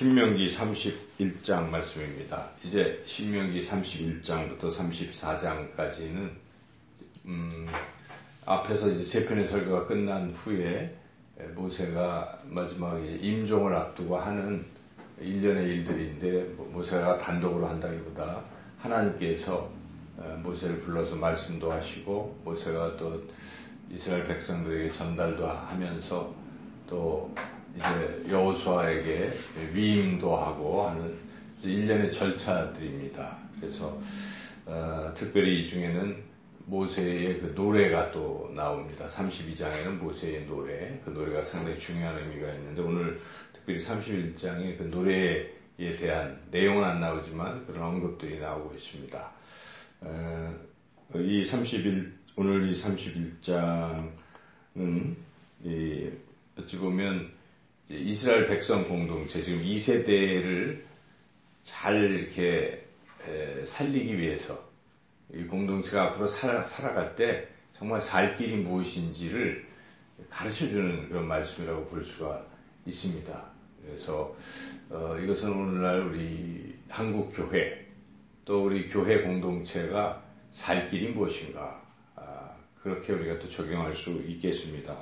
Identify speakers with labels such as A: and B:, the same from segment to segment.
A: 신명기 31장 말씀입니다. 이제 신명기 31장부터 34장까지는 앞에서 이제 세 편의 설교가 끝난 후에 모세가 마지막에 임종을 앞두고 하는 일련의 일들인데, 모세가 단독으로 한다기보다 하나님께서 모세를 불러서 말씀도 하시고 모세가 또 이스라엘 백성들에게 전달도 하면서 또 이제 여호수아에게 위임도 하고 하는 일련의 절차들입니다. 그래서 특별히 이 중에는 모세의 그 노래가 또 나옵니다. 32장에는 모세의 노래, 그 노래가 상당히 중요한 의미가 있는데, 오늘 특별히 31장에 그 노래에 대한 내용은 안 나오지만 그런 언급들이 나오고 있습니다. 오늘 이 31장은 어찌 보면 이스라엘 백성 공동체, 지금 2세대를 잘 이렇게 살리기 위해서 이 공동체가 앞으로 살아갈 때 정말 살 길이 무엇인지를 가르쳐주는 그런 말씀이라고 볼 수가 있습니다. 그래서 이것은 오늘날 우리 한국 교회, 또 우리 교회 공동체가 살 길이 무엇인가, 그렇게 우리가 또 적용할 수 있겠습니다.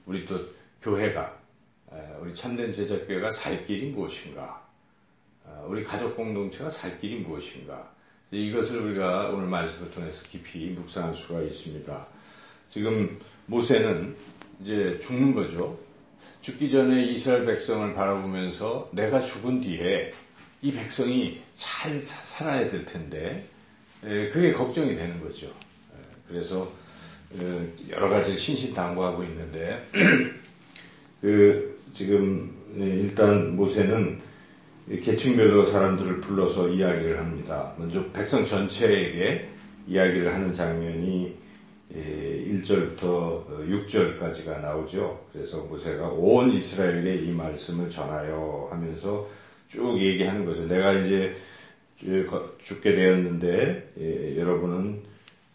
A: 우리 또 교회가, 우리 참된 제자교회가 살 길이 무엇인가, 우리 가족 공동체가 살 길이 무엇인가, 이것을 우리가 오늘 말씀을 통해서 깊이 묵상할 수가 있습니다. 지금 모세는 이제 죽는 거죠. 죽기 전에 이스라엘 백성을 바라보면서 내가 죽은 뒤에 이 백성이 잘 살아야 될 텐데, 그게 걱정이 되는 거죠. 그래서 여러 가지 신신당부하고 있는데, 지금 일단 모세는 계층별로 사람들을 불러서 이야기를 합니다. 먼저 백성 전체에게 이야기를 하는 장면이 1절부터 6절까지가 나오죠. 그래서 모세가 온 이스라엘에 이 말씀을 전하여 하면서 쭉 얘기하는 거죠. 내가 이제 죽게 되었는데, 여러분은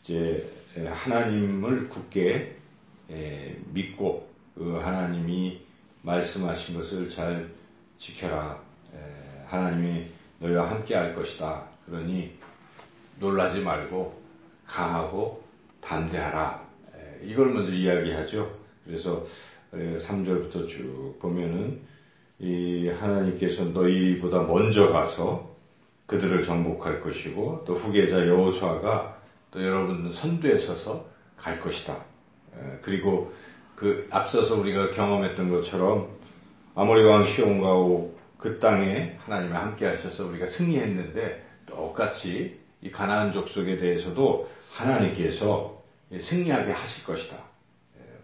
A: 이제 하나님을 굳게 믿고 그 하나님이 말씀하신 것을 잘 지켜라. 하나님이 너희와 함께 할 것이다. 그러니 놀라지 말고 강하고 담대하라. 이걸 먼저 이야기하죠. 그래서 3절부터 쭉 보면은 이 하나님께서 너희보다 먼저 가서 그들을 정복할 것이고, 또 후계자 여호수아가 또 여러분 선두에 서서 갈 것이다. 그리고 그 앞서서 우리가 경험했던 것처럼 아모리 왕 시온과 오 그 땅에 하나님이 함께 하셔서 우리가 승리했는데, 똑같이 이 가나안 족속에 대해서도 하나님께서 승리하게 하실 것이다.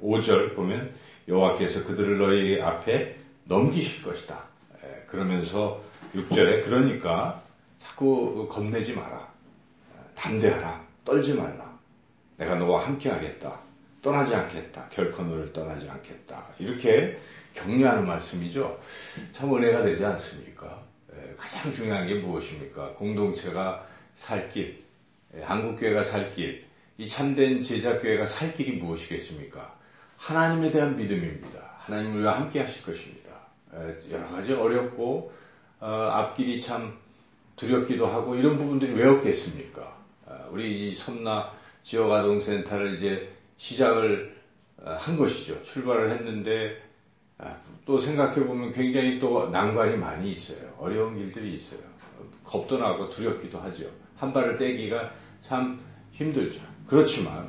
A: 5절 보면 여호와께서 그들을 너희 앞에 넘기실 것이다. 그러면서 6절에 그러니까 자꾸 겁내지 마라. 담대하라. 떨지 말라. 내가 너와 함께 하겠다. 떠나지 않겠다. 결코 너를 떠나지 않겠다. 이렇게 격려하는 말씀이죠. 참 은혜가 되지 않습니까? 가장 중요한 게 무엇입니까? 공동체가 살 길, 한국교회가 살 길, 이 참된 제자교회가 살 길이 무엇이겠습니까? 하나님에 대한 믿음입니다. 하나님 우리와 함께 하실 것입니다. 여러 가지 어렵고 앞길이 참 두렵기도 하고 이런 부분들이 왜 없겠습니까? 우리 이 섬나 지역아동센터를 이제 시작을 한 것이죠. 출발을 했는데 또 생각해보면 굉장히 또 난관이 많이 있어요. 어려운 길들이 있어요. 겁도 나고 두렵기도 하죠. 한 발을 떼기가 참 힘들죠. 그렇지만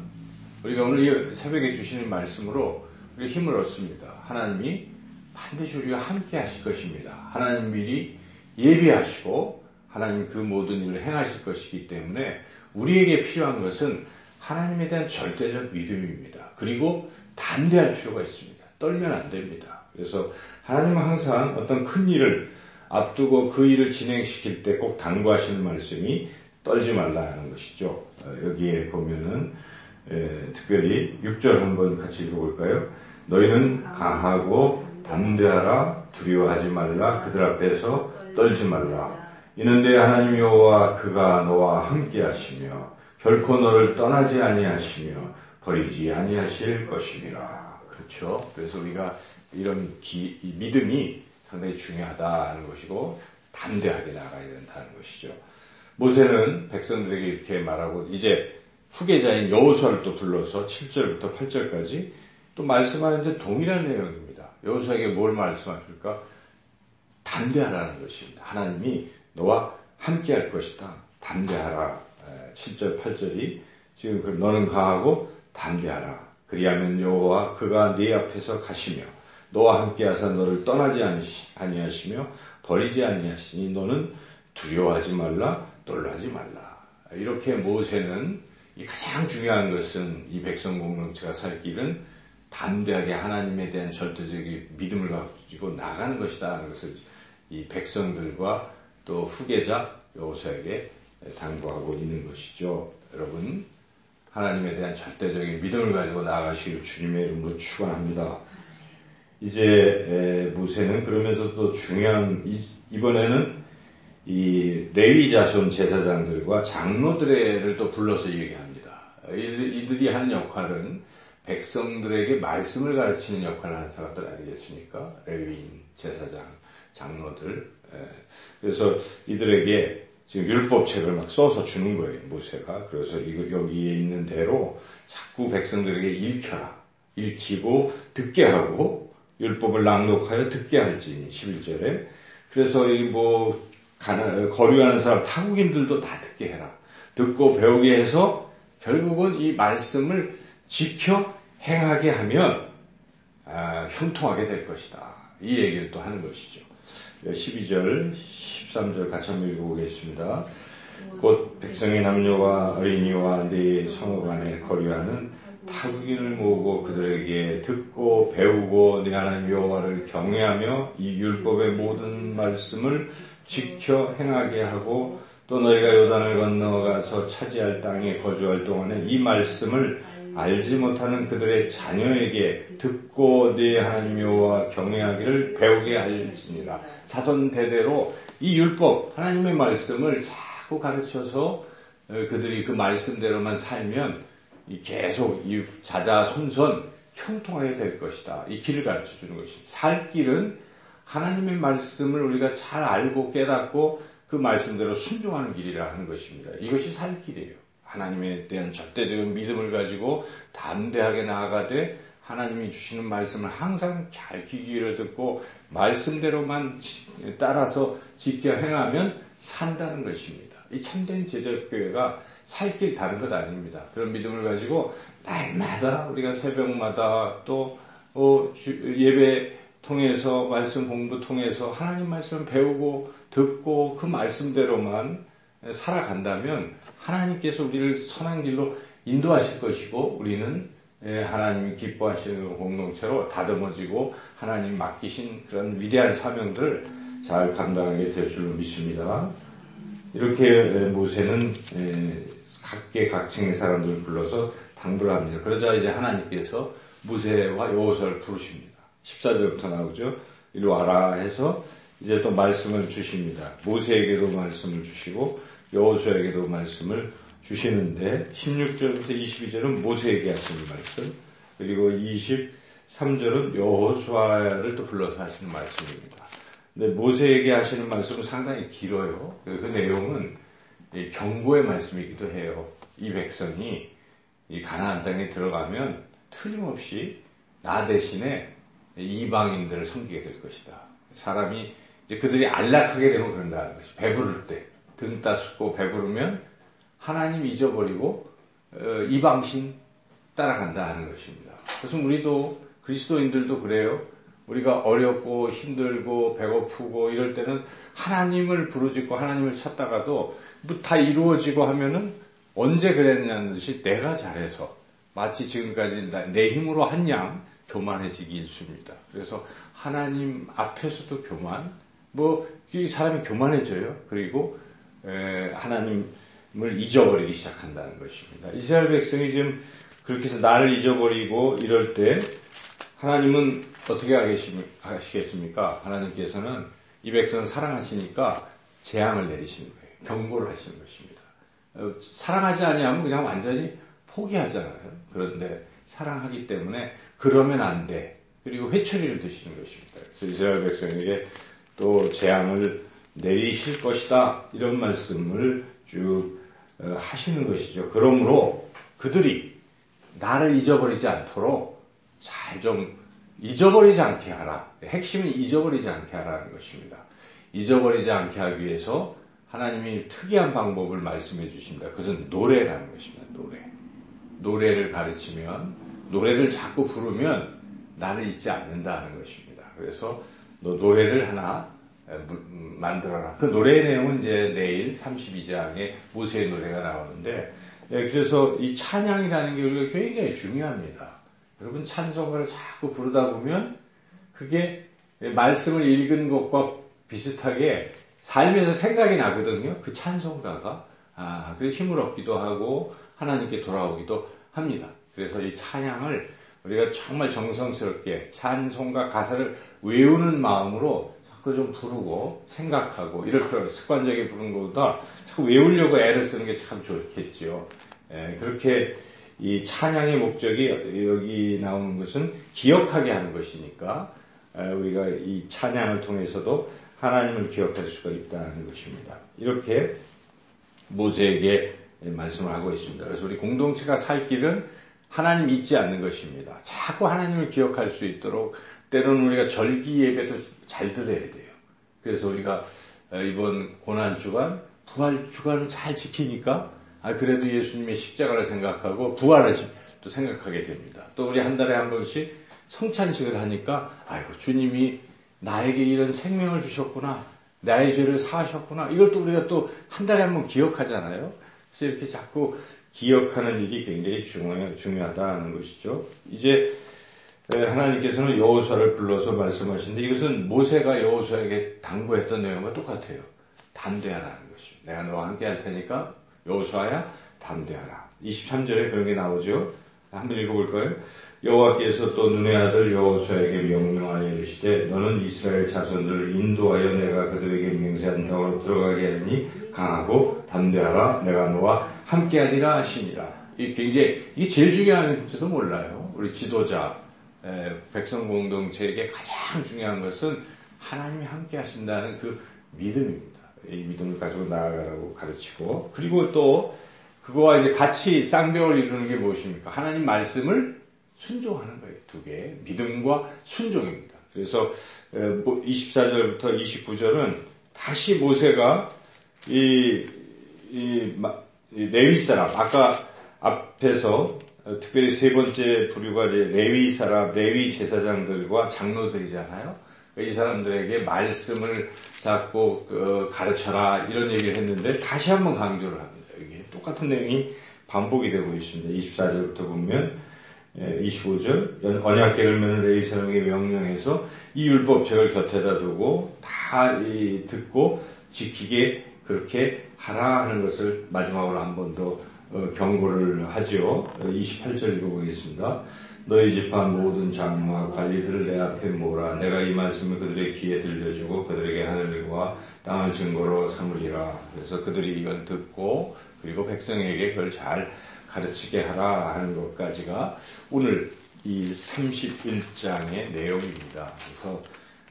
A: 우리가 오늘 이 새벽에 주시는 말씀으로 우리가 힘을 얻습니다. 하나님이 반드시 우리와 함께 하실 것입니다. 하나님 미리 예비하시고 하나님 그 모든 일을 행하실 것이기 때문에 우리에게 필요한 것은 하나님에 대한 절대적 믿음입니다. 그리고 담대할 필요가 있습니다. 떨면 안 됩니다. 그래서 하나님은 항상 어떤 큰 일을 앞두고 그 일을 진행시킬 때 꼭 당부하시는 말씀이 떨지 말라는 것이죠. 여기에 보면은 특별히 6절 한번 같이 읽어볼까요? 너희는 강하고 담대하라. 두려워하지 말라. 그들 앞에서 떨지 말라. 이는데 하나님 여호와 그가 너와 함께 하시며 결코 너를 떠나지 아니하시며 버리지 아니하실 것이니라. 그렇죠. 그래서 우리가 이런 이 믿음이 상당히 중요하다는 것이고 담대하게 나가야 된다는 것이죠. 모세는 백성들에게 이렇게 말하고 이제 후계자인 여호수아를 또 불러서 7절부터 8절까지 또 말씀하는데 동일한 내용입니다. 여호수아에게 뭘 말씀하실까? 담대하라는 것입니다. 하나님이 너와 함께 할 것이다. 담대하라. 7절 8절이 지금 너는 강하고 담대하라. 그리하면 여호와 그가 네 앞에서 가시며 너와 함께하사 너를 떠나지 아니하시며 버리지 아니하시니 너는 두려워하지 말라 놀라지 말라. 이렇게 모세는 이 가장 중요한 것은 이 백성 공동체가 살 길은 담대하게 하나님에 대한 절대적인 믿음을 가지고 나가는 것이다 하는 것을 이 백성들과 또 후계자 여호수아에게 당부하고 있는 것이죠. 여러분, 하나님에 대한 절대적인 믿음을 가지고 나아가시길 주님의 이름으로 축원합니다. 이제 모세는 그러면서 또 중요한 이번에는 이 레위 자손 제사장들과 장로들을 또 불러서 얘기합니다. 이들이 하는 역할은 백성들에게 말씀을 가르치는 역할을 하는 사람들 아니겠습니까? 레위인, 제사장, 장로들. 그래서 이들에게 지금 율법책을 막 써서 주는 거예요, 모세가. 그래서 여기에 있는 대로 자꾸 백성들에게 읽히고 듣게 하고 율법을 낭독하여 듣게 할지니 11절에. 그래서 거류하는 사람 타국인들도 다 듣게 해라. 듣고 배우게 해서 결국은 이 말씀을 지켜 행하게 하면 형통하게 될 것이다. 이 얘기를 또 하는 것이죠. 12절, 13절 같이 한번 읽어보겠습니다. 곧 백성의 남녀와 어린이와 네 성읍 안에 거류하는 타국인을 모으고 그들에게 듣고 배우고 네 하나님 여호와를 경외하며 이 율법의 모든 말씀을 지켜 행하게 하고 또 너희가 요단을 건너가서 차지할 땅에 거주할 동안에 이 말씀을 알지 못하는 그들의 자녀에게 듣고 네 하나님 여호와 경외하기를 배우게 할지니라. 자손 대대로 이 율법 하나님의 말씀을 자꾸 가르쳐서 그들이 그 말씀대로만 살면 계속 이 자자손손 형통하게 될 것이다. 이 길을 가르쳐 주는 것입니다. 살 길은 하나님의 말씀을 우리가 잘 알고 깨닫고 그 말씀대로 순종하는 길이라 하는 것입니다. 이것이 살 길이에요. 하나님에 대한 절대적인 믿음을 가지고 담대하게 나아가되 하나님이 주시는 말씀을 항상 잘 귀 기울여 듣고 말씀대로만 따라서 지켜 행하면 산다는 것입니다. 이 참된 제자교회가 살 길 다른 것 아닙니다. 그런 믿음을 가지고 날마다 우리가 새벽마다 또 예배 통해서 말씀 공부 통해서 하나님 말씀을 배우고 듣고 그 말씀대로만 살아간다면 하나님께서 우리를 선한 길로 인도하실 것이고 우리는 하나님이 기뻐하시는 공동체로 다듬어지고 하나님 맡기신 그런 위대한 사명들을 잘 감당하게 될 줄로 믿습니다. 이렇게 모세는 각계각층의 사람들을 불러서 당부를 합니다. 그러자 이제 하나님께서 모세와 여호수아를 부르십니다. 14절부터 나오죠. 이리 와라 해서 이제 또 말씀을 주십니다. 모세에게도 말씀을 주시고 여호수아에게도 말씀을 주시는데 16절부터 22절은 모세에게 하시는 말씀, 그리고 23절은 여호수아를 또 불러서 하시는 말씀입니다. 근데 모세에게 하시는 말씀은 상당히 길어요. 그 내용은 경고의 말씀이기도 해요. 이 백성이 이 가나안 땅에 들어가면 틀림없이 나 대신에 이방인들을 섬기게 될 것이다. 사람이 이제 그들이 안락하게 되면 그런다는 것이. 배부를 때 등 따숩고 배부르면 하나님 잊어버리고 이방신 따라간다 하는 것입니다. 그래서 우리도 그리스도인들도 그래요. 우리가 어렵고 힘들고 배고프고 이럴 때는 하나님을 부르짖고 하나님을 찾다가도 뭐 다 이루어지고 하면은 언제 그랬냐는 듯이 내가 잘해서 마치 지금까지 내 힘으로 한 양 교만해지기 일쑤입니다. 그래서 하나님 앞에서도 교만, 이 사람이 교만해져요. 그리고 하나님을 잊어버리기 시작한다는 것입니다. 이스라엘 백성이 지금 그렇게 해서 나를 잊어버리고 이럴 때 하나님은 어떻게 하시겠습니까? 하나님께서는 이 백성을 사랑하시니까 재앙을 내리시는 거예요. 경고를 하시는 것입니다. 사랑하지 아니하면 그냥 완전히 포기하잖아요. 그런데 사랑하기 때문에 그러면 안 돼. 그리고 회초리를 드시는 것입니다. 그래서 이스라엘 백성에게 또 재앙을 내리실 것이다. 이런 말씀을 쭉 하시는 것이죠. 그러므로 그들이 나를 잊어버리지 않도록 잘 좀 잊어버리지 않게 하라. 핵심은 잊어버리지 않게 하라는 것입니다. 잊어버리지 않게 하기 위해서 하나님이 특이한 방법을 말씀해 주십니다. 그것은 노래라는 것입니다. 노래를 가르치면, 노래를 자꾸 부르면 나를 잊지 않는다는 것입니다. 그래서 너 노래를 하나 만들어라. 그 노래의 내용은 이제 내일 32장에 모세의 노래가 나오는데, 그래서 이 찬양이라는 게 우리가 굉장히 중요합니다. 여러분 찬송가를 자꾸 부르다 보면 그게 말씀을 읽은 것과 비슷하게 삶에서 생각이 나거든요. 그 찬송가가. 그래서 힘을 얻기도 하고 하나님께 돌아오기도 합니다. 그래서 이 찬양을 우리가 정말 정성스럽게 찬송가 가사를 외우는 마음으로 자꾸 좀 부르고 생각하고 이렇게 습관적인 부르는 것보다 자꾸 외우려고 애를 쓰는 게 참 좋겠죠. 그렇게 이 찬양의 목적이 여기 나오는 것은 기억하게 하는 것이니까 우리가 이 찬양을 통해서도 하나님을 기억할 수가 있다는 것입니다. 이렇게 모세에게 말씀을 하고 있습니다. 그래서 우리 공동체가 살 길은 하나님 잊지 않는 것입니다. 자꾸 하나님을 기억할 수 있도록 때로는 우리가 절기 예배도 잘 들어야 돼요. 그래서 우리가 이번 고난주간, 부활주간을 잘 지키니까 그래도 예수님의 십자가를 생각하고 부활을 또 생각하게 됩니다. 또 우리 한 달에 한 번씩 성찬식을 하니까 아이고 주님이 나에게 이런 생명을 주셨구나. 나의 죄를 사하셨구나. 이걸 또 우리가 또 한 달에 한 번 기억하잖아요. 그래서 이렇게 자꾸 기억하는 일이 굉장히 중요하다는 것이죠. 이제 하나님께서는 여호수아를 불러서 말씀하시는데 이것은 모세가 여호수아에게 당부했던 내용과 똑같아요. 담대하라는 것입니다. 내가 너와 함께 할 테니까 여호수아야 담대하라. 23절에 그런 게 나오죠. 한번 읽어볼까요? 여호와께서 또 눈의 아들 여호수아에게 명령하여 이르시되 너는 이스라엘 자손들을 인도하여 내가 그들에게 맹세한 땅으로 들어가게 하니 강하고 담대하라. 내가 너와 함께하리라 하시니라. 이게 제일 중요한지도 몰라요. 우리 지도자 백성 공동체에게 가장 중요한 것은 하나님이 함께 하신다는 그 믿음입니다. 이 믿음을 가지고 나아가라고 가르치고, 그리고 또 그거와 이제 같이 쌍벽을 이루는 게 무엇입니까? 하나님 말씀을 순종하는 거예요. 두 개. 믿음과 순종입니다. 그래서 24절부터 29절은 다시 모세가 이 레위 사람, 아까 앞에서 특별히 세 번째 부류가 이제 레위 사람, 레위 제사장들과 장로들이잖아요. 이 사람들에게 말씀을 자꾸 가르쳐라 이런 얘기를 했는데 다시 한번 강조를 합니다. 이게 똑같은 내용이 반복이 되고 있습니다. 24절부터 보면 25절 언약궤를 메는 레위 사람에게 명령해서 이 율법책을 곁에다 두고 다 듣고 지키게 그렇게 하라 하는 것을 마지막으로 한 번 더 경고를 하죠. 28절 읽어보겠습니다. 너희 집안 모든 장로와 관리들을 내 앞에 모으라. 내가 이 말씀을 그들의 귀에 들려주고 그들에게 하늘과 땅을 증거로 삼으리라. 그래서 그들이 이걸 듣고 그리고 백성에게 그걸 잘 가르치게 하라 하는 것까지가 오늘 이 31장의 내용입니다. 그래서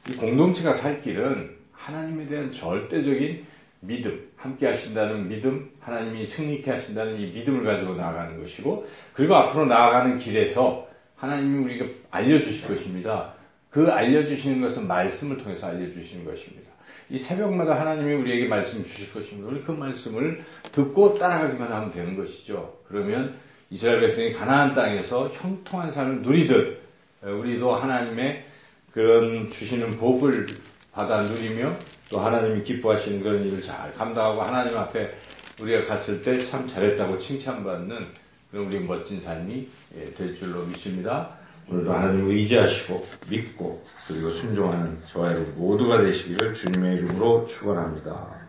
A: 이 공동체가 살 길은 하나님에 대한 절대적인 믿음, 함께 하신다는 믿음, 하나님이 승리케 하신다는 이 믿음을 가지고 나아가는 것이고, 그리고 앞으로 나아가는 길에서 하나님이 우리가 알려주실 것입니다. 그 알려주시는 것은 말씀을 통해서 알려주시는 것입니다. 이 새벽마다 하나님이 우리에게 말씀을 주실 것입니다. 우리 그 말씀을 듣고 따라가기만 하면 되는 것이죠. 그러면 이스라엘 백성이 가나안 땅에서 형통한 삶을 누리듯 우리도 하나님의 그런 주시는 복을 받아 누리며 또 하나님이 기뻐하시는 그런 일을 잘 감당하고 하나님 앞에 우리가 갔을 때 참 잘했다고 칭찬받는 그런 우리 멋진 삶이 될 줄로 믿습니다. 오늘도 하나님을 의지하시고 믿고 그리고 순종하는 저와 여러분 모두가 되시기를 주님의 이름으로 축원합니다.